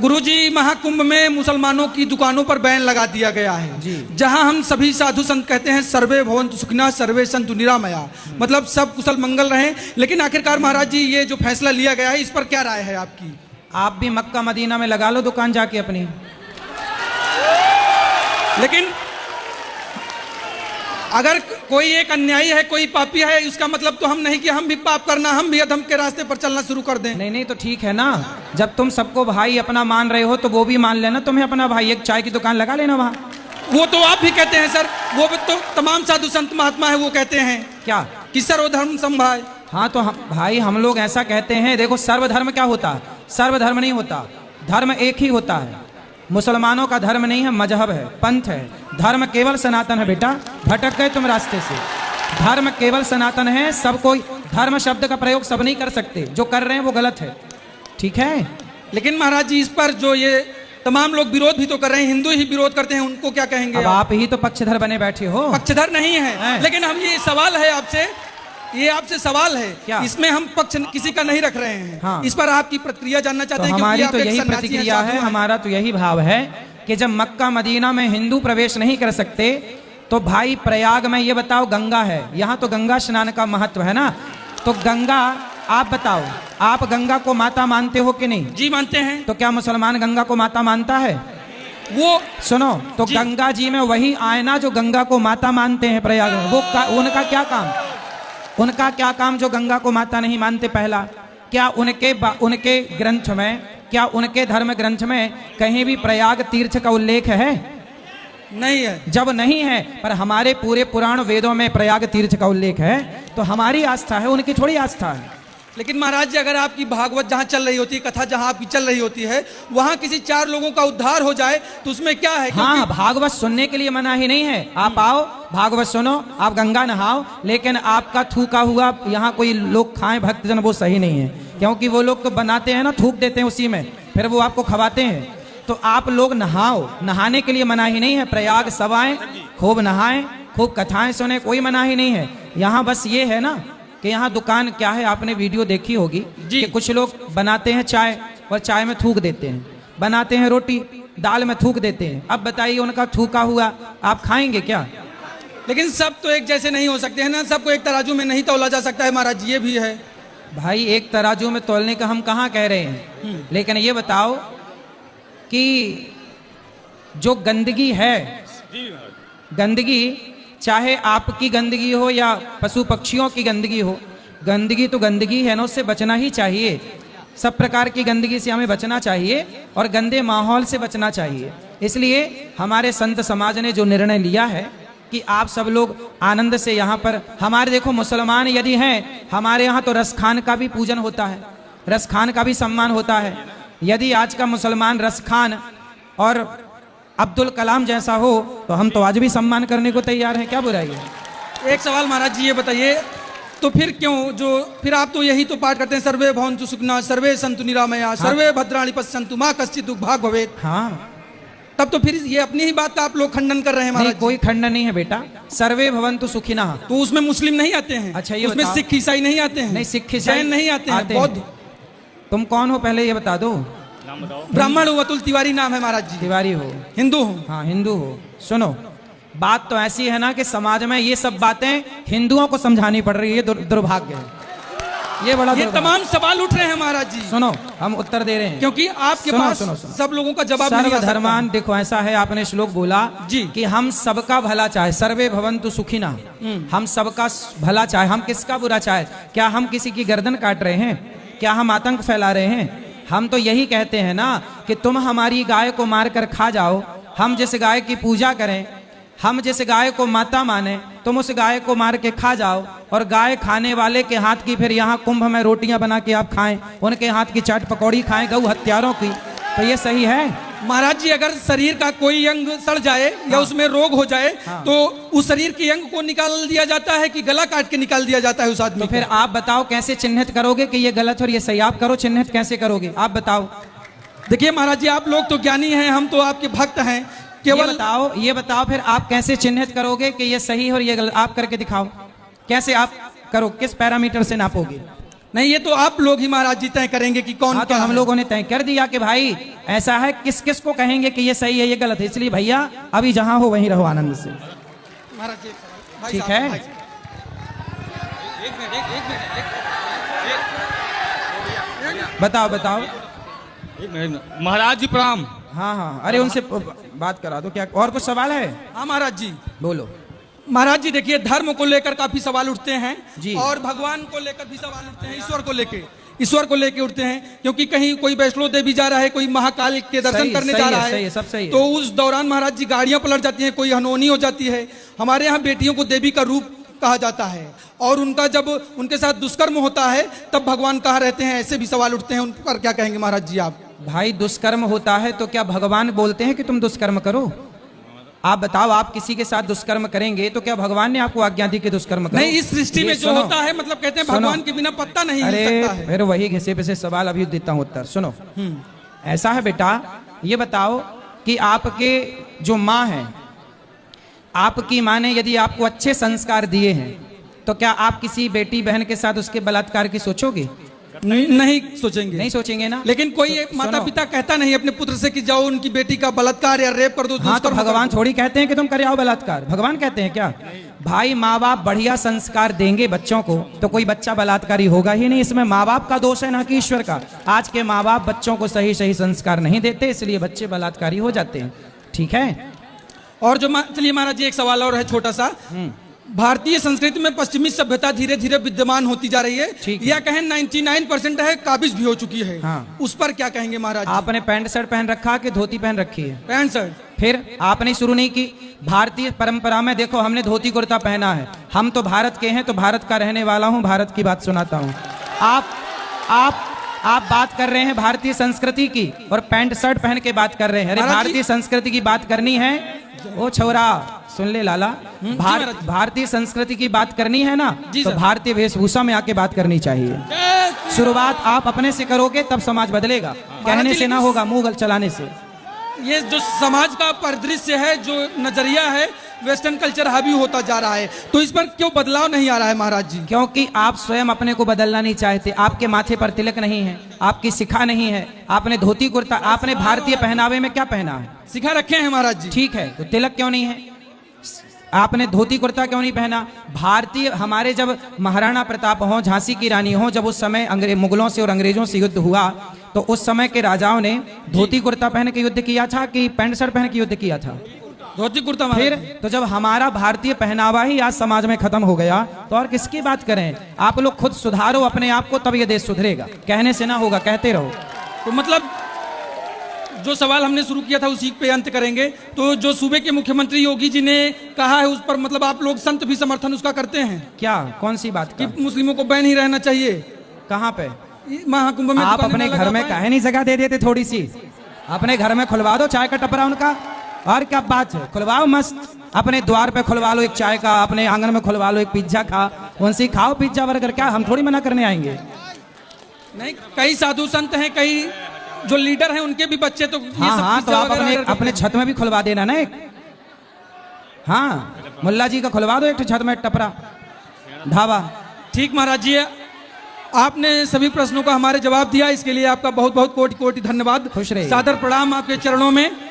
गुरुजी, महाकुंभ में मुसलमानों की दुकानों पर बैन लगा दिया गया है जी। जहां हम सभी साधु संत कहते हैं सर्वे भवन्तु सुखिनः सर्वे सन्तु निरामया, मतलब सब कुशल मंगल रहें। लेकिन आखिरकार महाराज जी ये जो फैसला लिया गया है इस पर क्या राय है आपकी? आप भी मक्का मदीना में लगा लो दुकान जाके अपनी। लेकिन अगर कोई एक अन्यायी है, कोई पापी है, इसका मतलब तो हम नहीं कि हम भी पाप करना, हम भी अधम के रास्ते पर चलना शुरू कर दें। नहीं नहीं, तो ठीक है ना, जब तुम सबको भाई अपना मान रहे हो तो वो भी मान लेना तुम्हें अपना भाई। एक चाय की दुकान लगा लेना वहाँ। वो तो आप भी कहते हैं सर, वो तो तमाम साधु संत महात्मा है वो कहते हैं क्या कि सर्वधर्म समभाव। हाँ तो भाई हम लोग ऐसा कहते हैं। देखो सर्वधर्म क्या होता है? सर्वधर्म नहीं होता, धर्म एक ही होता है। मुसलमानों का धर्म नहीं है, मजहब है, पंथ है। धर्म केवल सनातन है बेटा, भटक गए तुम रास्ते से। धर्म केवल सनातन है, सब कोई धर्म शब्द का प्रयोग सब नहीं कर सकते, जो कर रहे हैं वो गलत है, ठीक है। लेकिन महाराज जी इस पर जो ये तमाम लोग विरोध भी तो कर रहे हैं, हिंदू ही विरोध करते हैं, उनको क्या कहेंगे? अब आप ही तो पक्षधर बने बैठे हो। पक्षधर नहीं है, लेकिन हम ये सवाल है आपसे, ये आपसे सवाल है क्या? इसमें हम पक्ष किसी का नहीं रख रहे हैं। हाँ। इस पर आपकी प्रतिक्रिया जानना चाहते हैं। हमारी तो यही प्रतिक्रिया है, हमारा तो यही भाव है कि जब मक्का मदीना में हिंदू प्रवेश नहीं कर सकते तो भाई प्रयाग में ये बताओ गंगा है, यहाँ तो गंगा स्नान का महत्व है ना, तो गंगा आप बताओ, आप गंगा को माता मानते हो कि नहीं? जी मानते हैं। तो क्या मुसलमान गंगा को माता मानता है? वो सुनो तो गंगा जी में वही आयना जो गंगा को माता मानते हैं प्रयाग में, वो उनका क्या काम? उनका क्या काम जो गंगा को माता नहीं मानते? पहला, क्या उनके ग्रंथ में, क्या उनके धर्म ग्रंथ में कहीं भी प्रयाग तीर्थ का उल्लेख है? नहीं है। जब नहीं है, पर हमारे पूरे पुराण वेदों में प्रयाग तीर्थ का उल्लेख है, तो हमारी आस्था है, उनकी थोड़ी आस्था है। लेकिन महाराज जी अगर आपकी भागवत जहाँ चल रही होती है, कथा जहाँ आपकी चल रही होती है, वहाँ किसी 4 लोगों का उद्धार हो जाए तो उसमें क्या है? हाँ, भागवत सुनने के लिए मना ही नहीं है। आप आओ, भागवत सुनो, आप गंगा नहाओ, लेकिन आपका थूका हुआ यहाँ कोई लोग खाएं भक्तजन, वो सही नहीं है, क्योंकि वो लोग तो बनाते हैं ना, थूक देते हैं उसी में, फिर वो आपको खवाते हैं। तो आप लोग नहाओ, नहाने के लिए मना ही नहीं है। प्रयाग सवाएं, खूब नहाएं, खूब कथाएं सुने, कोई मना ही नहीं है। यहाँ बस ये है ना कि यहाँ दुकान क्या है, आपने वीडियो देखी होगी कि कुछ लोग बनाते हैं चाय और चाय में थूक देते हैं, बनाते हैं रोटी, दाल में थूक देते हैं। अब बताइए उनका थूका हुआ आप खाएंगे क्या? लेकिन सब तो एक जैसे नहीं हो सकते हैं ना, सबको एक तराजू में नहीं तौला जा सकता है महाराज जी, ये भी है। भाई एक तराजू में तौलने का हम कहाँ कह रहे हैं, लेकिन ये बताओ कि जो गंदगी है, गंदगी चाहे आपकी गंदगी हो या पशु पक्षियों की गंदगी हो, गंदगी तो गंदगी है ना, उससे बचना ही चाहिए। सब प्रकार की गंदगी से हमें बचना चाहिए और गंदे माहौल से बचना चाहिए। इसलिए हमारे संत समाज ने जो निर्णय लिया है कि आप सब लोग आनंद से यहाँ पर, हमारे देखो मुसलमान यदि हैं, हमारे यहाँ तो रसखान का भी पूजन होता है, रसखान का भी सम्मान होता है। यदि आज का मुसलमान रसखान और अब्दुल कलाम जैसा हो तो हम तो आज भी सम्मान करने को तैयार हैं, क्या बुराई है? एक सवाल महाराज जी ये बताइए, तो फिर क्यों जो फिर आप तो यही तो पाठ करते हैं, सर्वे भवन्तु सुखिनः सर्वे सन्तु निरामया सर्वे भद्राणि पश्यन्तु मा कश्चित् दुःखभाग् भवेत्। हाँ, तब तो फिर ये अपनी ही बात का आप लोग खंडन कर रहे हैं महाराज। कोई खंडन नहीं है बेटा, सर्वे भवन्तु सुखिनः। तो उसमें मुस्लिम नहीं आते हैं? अच्छा ये उसमें सिख ईसाई नहीं आते हैं? नहीं, सिख ईसाई जैन नहीं आते हैं, बौद्ध। तुम कौन हो पहले ये बता दो? ब्राह्मण हूँ, अतुल तिवारी नाम है महाराज जी। तिवारी हो? हिंदू हूँ। हाँ हिंदू हो। सुनो, बात तो ऐसी है ना कि समाज में ये सब बातें हिंदुओं को समझानी पड़ रही है, दुर्भाग्य है ये, बड़ा ये तमाम सवाल उठ रहे हैं महाराज जी। सुनो हम उत्तर दे रहे हैं, क्योंकि आपके पास सब लोगों का जवाब नहीं आ सकता। सर्वधर्मान, देखो ऐसा है, आपने श्लोक बोला जी कि हम सबका भला चाहे, सर्वे भवन्तु सुखिनः, हम सबका भला चाहे। हम किसका बुरा चाहे? क्या हम किसी की गर्दन काट रहे हैं? क्या हम आतंक फैला रहे हैं? हम तो यही कहते हैं ना कि तुम हमारी गाय को मार कर खा जाओ, हम जिस गाय की पूजा करें, हम जिस गाय को माता माने, तुम उस गाय को मार के खा जाओ, और गाय खाने वाले के हाथ की फिर यहाँ कुंभ में रोटियां बना के आप खाएं, उनके हाथ की चाट पकौड़ी खाएं गौ हत्यारों की, तो ये सही है? महाराज जी अगर शरीर का कोई अंग सड़ जाए या उसमें रोग हो जाए तो उस शरीर के अंग को निकाल दिया जाता है कि गला काट के निकाल दिया जाता है उस आदमी को? फिर आप बताओ कैसे चिन्हित करोगे कि ये गलत और ये सही? आप करो चिन्हित, कैसे करोगे आप बताओ? देखिए महाराज जी आप लोग तो ज्ञानी हैं, हम तो आपके भक्त हैं, केवल ये बताओ फिर आप कैसे चिन्हित करोगे कि ये सही और ये गलत? आप करके दिखाओ, कैसे आप करो, किस पैरामीटर से नापोगे? नहीं, ये तो आप लोग ही महाराज जी तय करेंगे कि कौन हाँ, तो क्या हम है। लोगों ने तय कर दिया कि भाई ऐसा है, किस किस को कहेंगे कि ये सही है ये गलत है। इसलिए भैया अभी जहां हो वहीं रहो आनंद से। महाराज जी एक सवाल। भाई ठीक साहब, है। भाई साहब। बताओ बताओ। महाराज जी प्रणाम। हाँ हाँ, अरे उनसे बात करा दो। क्या और कुछ सवाल है? हाँ महाराज जी। बोलो। महाराज जी देखिए, धर्म को लेकर काफी सवाल उठते हैं जी। और भगवान को लेकर भी सवाल उठते हैं, ईश्वर को लेके उठते हैं, क्योंकि कहीं कोई वैष्णो देवी जा रहा है, कोई महाकाल के दर्शन सही, करने सही जा है, रहा सही है, है, सब सही है। तो उस दौरान महाराज जी गाड़ियां पलट जाती हैं, कोई अनहोनी हो जाती है। हमारे यहाँ बेटियों को देवी का रूप कहा जाता है, और उनका जब उनके साथ दुष्कर्म होता है तब भगवान कहाँ रहते हैं, ऐसे भी सवाल उठते हैं। उन पर क्या कहेंगे महाराज जी आप? भाई दुष्कर्म होता है तो क्या भगवान बोलते हैं कि तुम दुष्कर्म करो? आप बताओ, आप किसी के साथ दुष्कर्म करेंगे तो क्या भगवान ने आपको आज्ञा दी कि दुष्कर्म करो? नहीं, इस सृष्टि ये में जो सुनो। होता है, मतलब कहते हैं सुनो। भगवान के बिना पत्ता नहीं हिल अरे सकता है। फिर वही घिसे पिसे सवाल अभी देता हूँ उत्तर। सुनो, ऐसा है बेटा, ये बताओ कि आपके जो माँ है, आपकी माँ ने यदि आपको अच्छे संस्कार दिए हैं तो क्या आप किसी बेटी बहन के साथ उसके बलात्कार की सोचोगे? नहीं सोचेंगे। नहीं सोचेंगे ना। लेकिन कोई एक माता सुनो। पिता कहता नहीं अपने पुत्र से कि जाओ उनकी बेटी का बलात्कार या रेप कर दो। हाँ, तो दुष्कर्म कर भगवान दो। थोड़ी कहते हैं कि तुम करे आओ बलात्कार। भगवान कहते हैं क्या? भाई माँ बाप बढ़िया संस्कार देंगे बच्चों को तो कोई बच्चा बलात्कारी होगा ही नहीं। इसमें माँ बाप का दोष है ना कि ईश्वर का। आज के माँ बाप बच्चों को सही सही संस्कार नहीं देते, इसलिए बच्चे बलात्कारी हो जाते हैं। ठीक है। और जो चलिए महाराज जी, एक सवाल और है छोटा सा। भारतीय संस्कृति में पश्चिमी सभ्यता धीरे धीरे विद्यमान होती जा रही है, ठीक है। या कहें 99% है, काबिज भी हो चुकी है। हाँ। उस पर क्या कहेंगे महाराज जी? आपने पैंट शर्ट पहन रखा कि धोती पहन रखी है? Pant shirt. फिर आपने शुरू नहीं की। भारतीय परंपरा में देखो, हमने धोती कुर्ता पहना है। हम तो भारत के हैं, तो भारत का रहने वाला हूं, भारत की बात सुनाता हूं। आप बात कर रहे हैं भारतीय संस्कृति की और पैंट शर्ट पहन के बात कर रहे हैं। अरे महाराज जी- भारतीय संस्कृति की बात करनी है, ओ छोरा सुन ले लाला, महाराज जी। भारतीय संस्कृति की बात करनी है ना, जी तो सर। भारतीय वेशभूषा में आके बात करनी चाहिए। शुरुआत आप अपने से करोगे तब समाज बदलेगा, कहने जी, से ना लेकिन- होगा, मुंह चलाने से। ये जो समाज का परिदृश्य है, जो नजरिया है, वेस्टर्न कल्चर हावी होता जा रहा है, तो इस पर क्यों बदलाव नहीं आ रहा है महाराज जी? क्योंकि आप स्वयं अपने को बदलना नहीं चाहते। आपके माथे पर तिलक नहीं है, आपकी शिखा नहीं है, आपने धोती कुर्ता, आपने भारतीय पहनावे में क्या पहना है? सिखा रखे हैं महाराज जी। ठीक है, तो तिलक क्यों नहीं है? आपने धोती कुर्ता क्यों नहीं पहना? भारतीय, हमारे जब महाराणा प्रताप हो, झांसी की रानी हो, जब उस समय मुगलों से और अंग्रेजों से युद्ध हुआ, तो उस समय के राजाओं ने धोती कुर्ता पहन के युद्ध किया था कि पैंट शर्ट पहन के युद्ध किया था? धोती कुर्ता फिर महाराज जी। तो जब हमारा भारतीय पहनावा ही आज समाज में खत्म हो गया, तो और किसकी बात करें? आप लोग खुद सुधारो अपने आप को, तब ये देश सुधरेगा। कहने से ना होगा, कहते रहो। तो मतलब जो सवाल हमने शुरू किया था उसी पे अंत करेंगे। तो जो सूबे के मुख्यमंत्री योगी जी ने कहा है, उस पर मतलब आप लोग संत भी समर्थन उसका करते हैं क्या, कौन सी बात कि का? मुस्लिमों को बैन ही रहना चाहिए कहाँ पे? महाकुंभ में? आप दुकानें अपने ना घर लगा में पाएं? काहे नहीं जगह दे देते थोड़ी सी? अपने घर में खुलवा दो चाय का टपरा उनका। और क्या बात है, खुलवाओ मस्त। अपने द्वार पे खुलवा लो एक चाय का, अपने आंगन में खुलवा लो एक पिज्जा खा, उनसे खाओ पिज्जा बर्गर। क्या हम थोड़ी मना करने आएंगे? नहीं, कई साधु संत हैं, कई जो लीडर हैं, उनके भी बच्चे तो ये हाँ सब हाँ, तो पिज्जा आप वगैरह अपने order करते अपने हैं। छत में भी खुलवा देना ना एक। हाँ, मुल्ला जी का खुलवा दो एक छत में टपरा ढाबा। ठीक महाराज जी, आपने सभी प्रश्नों का हमारे जवाब दिया, इसके लिए आपका बहुत बहुत कोटि कोटि धन्यवाद। खुश रहिए। सादर प्रणाम आपके चरणों में।